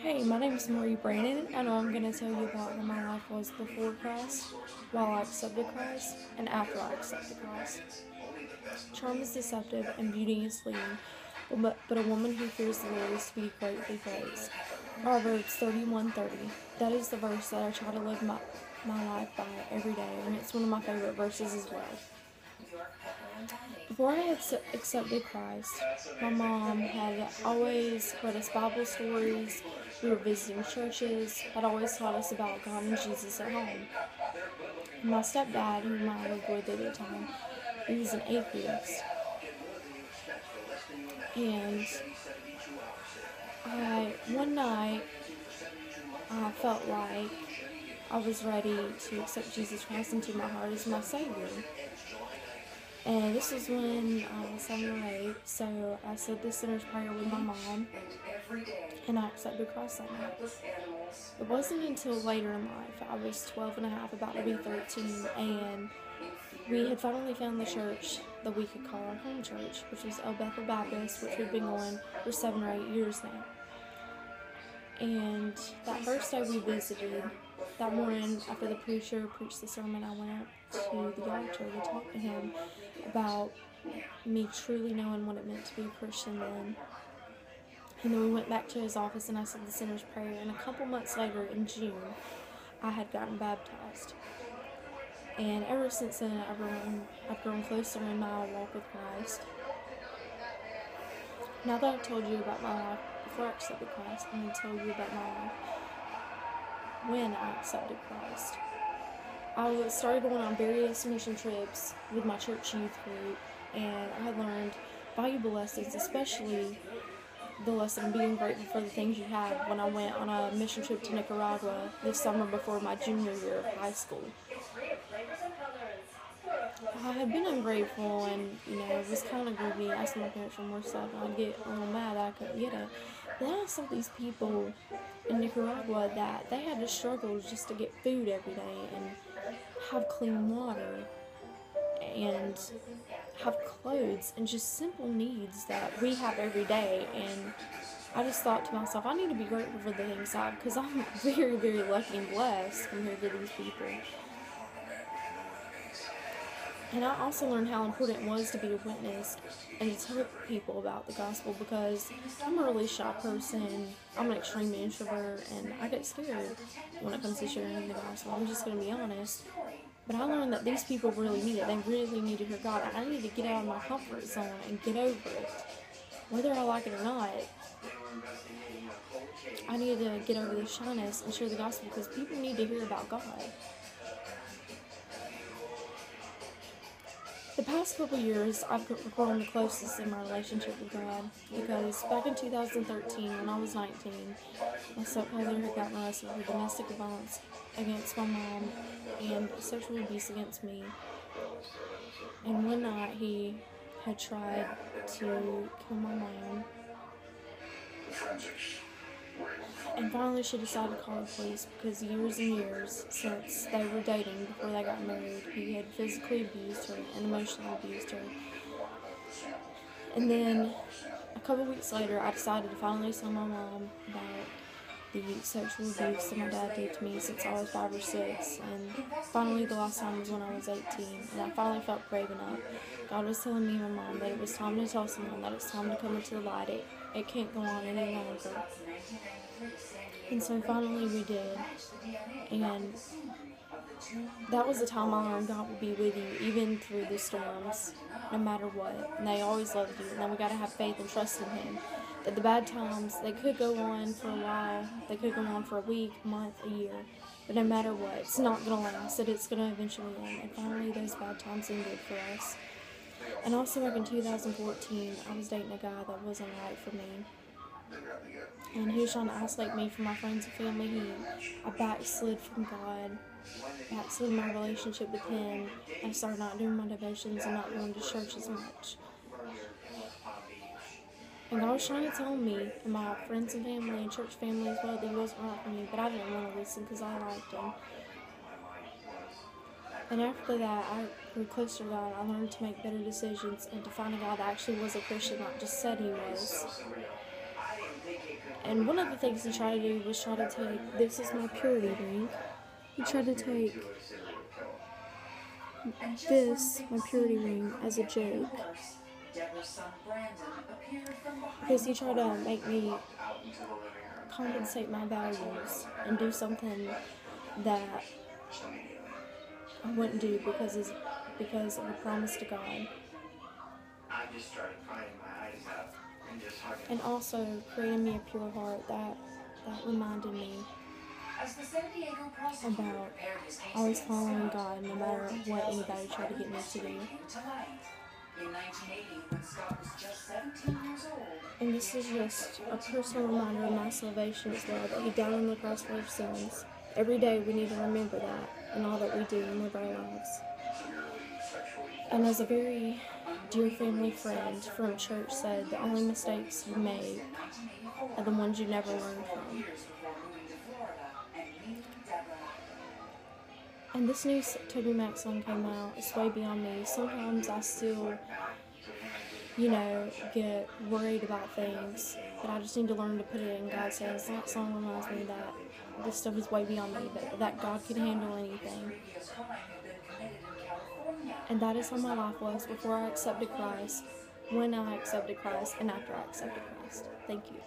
Hey, my name is Marie Brandon, and I'm going to tell you about what my life was before Christ, while I accepted Christ, and after I accepted Christ. Charm is deceptive, and beauty is fleeting, but a woman who fears the Lord is to be greatly praised. Proverbs 31:30. That is the verse that I try to live my life by every day, and it's one of my favorite verses as well. Before I had accepted Christ, my mom had always read us Bible stories. We were visiting churches, had always taught us about God and Jesus at home. And my stepdad, whom I lived with at the time, he was an atheist. And one night, I felt like I was ready to accept Jesus Christ into my heart as my Savior. And this was when I was 7 or 8, so I said the sinner's prayer with my mom, and I accepted Christ that night. It wasn't until later in life, I was 12 and a half, about to be 13, and we had finally found the church that we could call our home church, which was El Bethel Baptist, which we've been going for 7 or 8 years now. And that first day we visited, that morning after the preacher preached the sermon, I went up to the altar to talk to him about me truly knowing what it meant to be a Christian then. And then we went back to his office and I said the sinner's prayer, and a couple months later in June, I had gotten baptized. And ever since then, I've grown closer in my walk with Christ. Now that I've told you about my life before I accepted Christ, I'm going to tell you about my life when I accepted Christ. I started going on various mission trips with my church youth group, and I learned valuable lessons, especially the lesson of being grateful for the things you have when I went on a mission trip to Nicaragua this summer before my junior year of high school. I had been ungrateful and, it was kind of groovy, asking my parents for more stuff, and I'd get a little mad I couldn't get it. But then I saw these people in Nicaragua that they had to struggle just to get food every day and have clean water and have clothes and just simple needs that we have every day. And I just thought to myself, I need to be grateful for the things I have, because I'm very, very lucky and blessed compared to these people. And I also learned how important it was to be a witness and to tell people about the gospel, because I'm a really shy person. I'm an extreme introvert, and I get scared when it comes to sharing the gospel. I'm just going to be honest. But I learned that these people really need it. They really need to hear God. I need to get out of my comfort zone and get over it. Whether I like it or not, I need to get over the shyness and share the gospel, because people need to hear about God. The past couple years, I've grown the closest in my relationship with God, because back in 2013, when I was 19, my stepfather had gotten arrested for domestic violence against my mom and sexual abuse against me. And one night, he had tried to kill my mom. And finally she decided to call the police, because years and years since they were dating, before they got married, he had physically abused her and emotionally abused her. And then a couple weeks later, I decided to finally tell my mom about the sexual abuse that my dad did to me since I was 5 or 6. And finally the last time was when I was 18, and I finally felt brave enough. God was telling me and my mom that it was time to tell someone, that it's time to come into the light. It can't go on any longer. And so finally we did. And that was the time I learned God will be with you, even through the storms, no matter what. And they always loved you. And then we got to have faith and trust in Him. That the bad times, they could go on for a while. They could go on for a week, a month, a year. But no matter what, it's not going to last. It's going to eventually end. And finally those bad times ended for us. And also back in 2014, I was dating a guy that wasn't right for me. And he was trying to isolate me from my friends and family. I backslid from God, backslid my relationship with Him. I started not doing my devotions and not going to church as much. And God was trying to tell me, and my friends and family and church family as well, that He wasn't right for me, but I didn't want to listen because I liked Him. And after that, I grew closer to God. I learned to make better decisions and to find a God that actually was a Christian, not just said He was. And one of the things he tried to do was try to take, this is my purity ring, he tried to take this, my purity ring, as a joke. Because he tried to make me compensate my values and do something that I wouldn't do because of a promise to God. And also creating me a pure heart that reminded me about always following God no matter what anybody tried to get me to do. And this is just a personal reminder of my salvation as well, that He died on the cross for our sins. Every day we need to remember that in all that we do and live our lives. And as a very dear family friend from church said, the only mistakes you make are the ones you never learn from. And this new TobyMac song came out, It's Way Beyond Me. Sometimes I still, get worried about things, but I just need to learn to put it in God's hands. That song reminds me that this stuff is way beyond me, that God can handle anything. And that is how my life was before I accepted Christ, when I accepted Christ, and after I accepted Christ. Thank you.